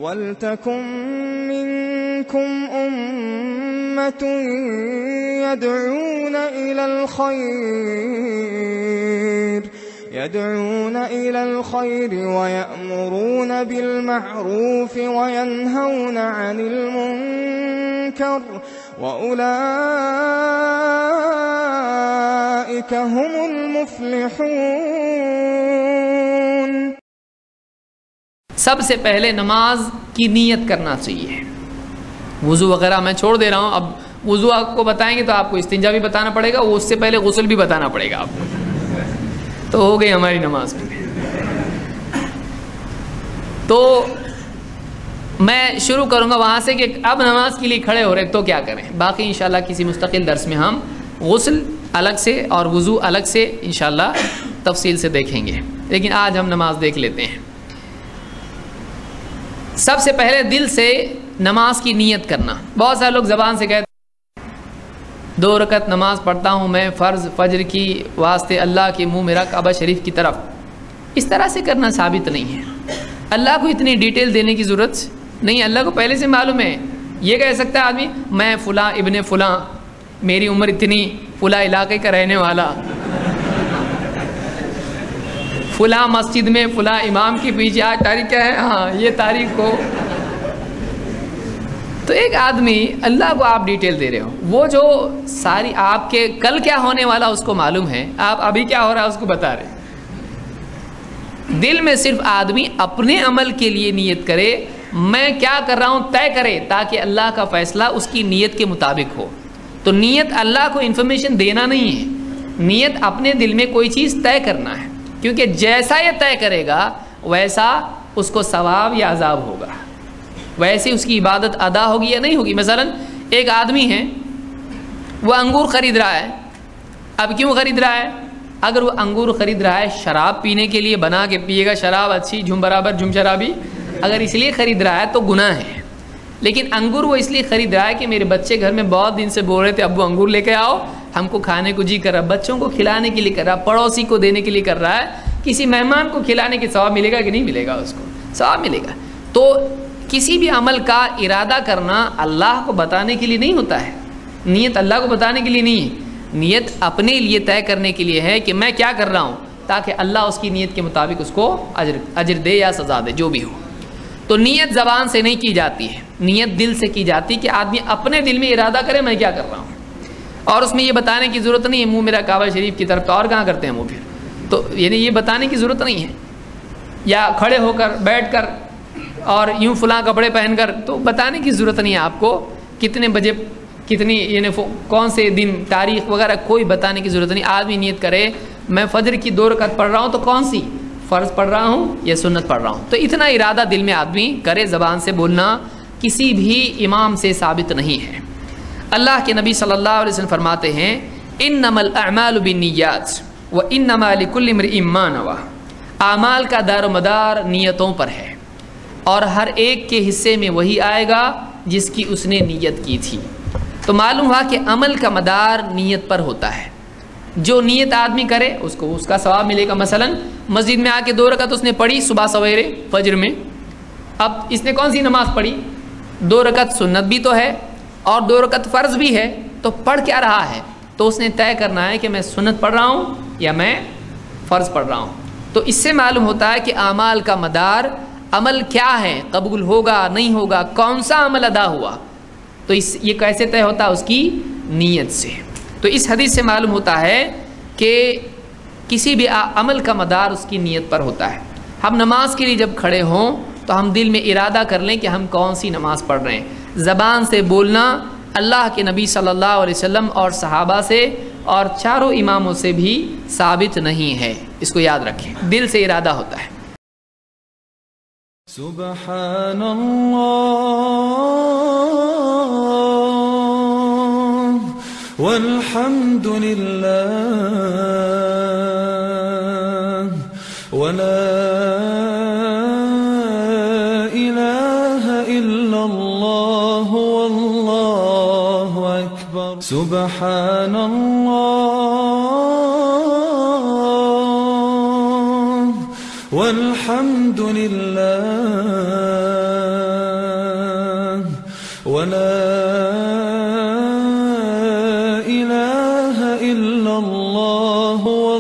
وَلْتَكُن مِّنكُمْ أُمَّةٌ يَدْعُونَ إِلَى الْخَيْرِ وَيَأْمُرُونَ بِالْمَعْرُوفِ وَيَنْهَوْنَ عَنِ الْمُنكَرِ وَأُولَئِكَ هُمُ الْمُفْلِحُونَ۔ سب سے پہلے نماز کی نیت کرنا چاہیے۔ وضو وغیرہ میں چھوڑ دے رہا ہوں، اب وضو آپ کو بتائیں گے تو آپ کو استنجا بھی بتانا پڑے گا، اس سے پہلے غسل بھی بتانا پڑے گا آپ کو، تو ہو گئی ہماری نماز بھی۔ تو میں شروع کروں گا وہاں سے کہ اب نماز کے لیے کھڑے ہو رہے تو کیا کریں، باقی انشاءاللہ کسی مستقل درس میں ہم غسل الگ سے اور وضو الگ سے انشاءاللہ تفصیل سے دیکھیں گے، لیکن آج ہم نماز دیکھ لیتے ہیں۔ سب سے پہلے دل سے نماز کی نیت کرنا۔ بہت سارے لوگ زبان سے کہتے ہیں 2 رکعت نماز پڑھتا ہوں میں فرض فجر کی واسطے اللہ کے منہ میرا کعبہ شریف کی طرف، اس طرح سے کرنا ثابت نہیں ہے۔ اللہ کو اتنی ڈیٹیل دینے کی ضرورت نہیں، اللہ کو پہلے سے معلوم ہے۔ یہ کہہ سکتا ہے آدمی میں فلاں ابن فلاں، میری عمر اتنی، فلاں علاقے کا رہنے والا، فلاں مسجد میں فلاں امام کے پیچھے آج تاریخ کیا ہے، ہاں یہ تاریخ کو۔ تو ایک آدمی اللہ کو آپ ڈیٹیل دے رہے ہو، وہ جو ساری آپ کے کل کیا ہونے والا اس کو معلوم ہے، آپ ابھی کیا ہو رہا ہے اس کو بتا رہے۔ دل میں صرف آدمی اپنے عمل کے لیے نیت کرے، میں کیا کر رہا ہوں طے کرے، تاکہ اللہ کا فیصلہ اس کی نیت کے مطابق ہو۔ تو نیت اللہ کو انفارمیشن دینا نہیں ہے، نیت اپنے دل میں کوئی چیز طے کرنا ہے، کیونکہ جیسا یہ طے کرے گا ویسا اس کو ثواب یا عذاب ہوگا، ویسے اس کی عبادت ادا ہوگی یا نہیں ہوگی۔ مثلا ایک آدمی ہے وہ انگور خرید رہا ہے، اب کیوں خرید رہا ہے؟ اگر وہ انگور خرید رہا ہے شراب پینے کے لیے، بنا کے پیے گا شراب اچھی جھم برابر جھم شرابی، اگر اس لیے خرید رہا ہے تو گناہ ہے۔ لیکن انگور وہ اس لیے خرید رہا ہے کہ میرے بچے گھر میں بہت دن سے بول رہے تھے ابو انگور لے کے آؤ، ہم کو کھانے کو جی کر رہا، بچوں کو کھلانے کے لیے کر رہا، پڑوسی کو دینے کے لیے کر رہا ہے، کسی مہمان کو کھلانے کے ثواب ملے گا کہ نہیں ملے گا؟ اس کو ثواب ملے گا۔ تو کسی بھی عمل کا ارادہ کرنا اللہ کو بتانے کے لیے نہیں ہوتا ہے، نیت اللہ کو بتانے کے لیے نہیں ہے، نیت اپنے لیے طے کرنے کے لیے ہے کہ میں کیا کر رہا ہوں، تاکہ اللہ اس کی نیت کے مطابق اس کو اجر دے یا سزا دے، جو بھی ہو۔ تو نیت زبان سے نہیں کی جاتی ہے، نیت دل سے کی جاتی کہ آدمی اپنے دل میں ارادہ کرے میں کیا کر رہا ہوں، اور اس میں یہ بتانے کی ضرورت نہیں ہے منہ میرا کعبہ شریف کی طرف، تو اور کہاں کرتے ہیں وہ پھر، تو یعنی یہ بتانے کی ضرورت نہیں ہے، یا کھڑے ہو کر بیٹھ کر اور یوں فلاں کپڑے پہن کر، تو بتانے کی ضرورت نہیں ہے آپ کو کتنے بجے کتنی یعنی کون سے دن تاریخ وغیرہ کوئی بتانے کی ضرورت نہیں۔ آدمی نیت کرے میں فجر کی 2 رکعت پڑھ رہا ہوں، تو کون سی، فرض پڑھ رہا ہوں یا سنت پڑھ رہا ہوں، تو اتنا ارادہ دل میں آدمی کرے، زبان سے بولنا کسی بھی امام سے ثابت نہیں ہے۔ اللہ کے نبی صلی اللہ علیہ وسلم فرماتے ہیں انما الاعمال بالنیات وانما لکل امرئ ما نوى، اعمال کا دار و مدار نیتوں پر ہے، اور ہر ایک کے حصے میں وہی آئے گا جس کی اس نے نیت کی تھی۔ تو معلوم ہوا کہ عمل کا مدار نیت پر ہوتا ہے، جو نیت آدمی کرے اس کو اس کا ثواب ملے گا۔ مثلا مسجد میں آ کے 2 رکعت اس نے پڑھی صبح سویرے فجر میں، اب اس نے کون سی نماز پڑھی، 2 رکعت سنت بھی تو ہے اور 2 رکعت فرض بھی ہے، تو پڑھ کیا رہا ہے، تو اس نے طے کرنا ہے کہ میں سنت پڑھ رہا ہوں یا میں فرض پڑھ رہا ہوں۔ تو اس سے معلوم ہوتا ہے کہ اعمال کا مدار عمل کیا ہے، قبول ہوگا نہیں ہوگا، کون سا عمل ادا ہوا، تو یہ کیسے طے ہوتا ہے، اس کی نیت سے۔ تو اس حدیث سے معلوم ہوتا ہے کہ کسی بھی عمل کا مدار اس کی نیت پر ہوتا ہے۔ ہم نماز کے لیے جب کھڑے ہوں تو ہم دل میں ارادہ کر لیں کہ ہم کون سی نماز پڑھ رہے ہیں۔ زبان سے بولنا اللہ کے نبی صلی اللہ علیہ وسلم اور صحابہ سے اور 4 اماموں سے بھی ثابت نہیں ہے، اس کو یاد رکھیں، دل سے ارادہ ہوتا ہے۔ سبحان اللہ والحمد للہ ولا الہ الا اللہ واللہ اکبر۔ سبحان اللہ والحمد للہ ولا إله إلا الله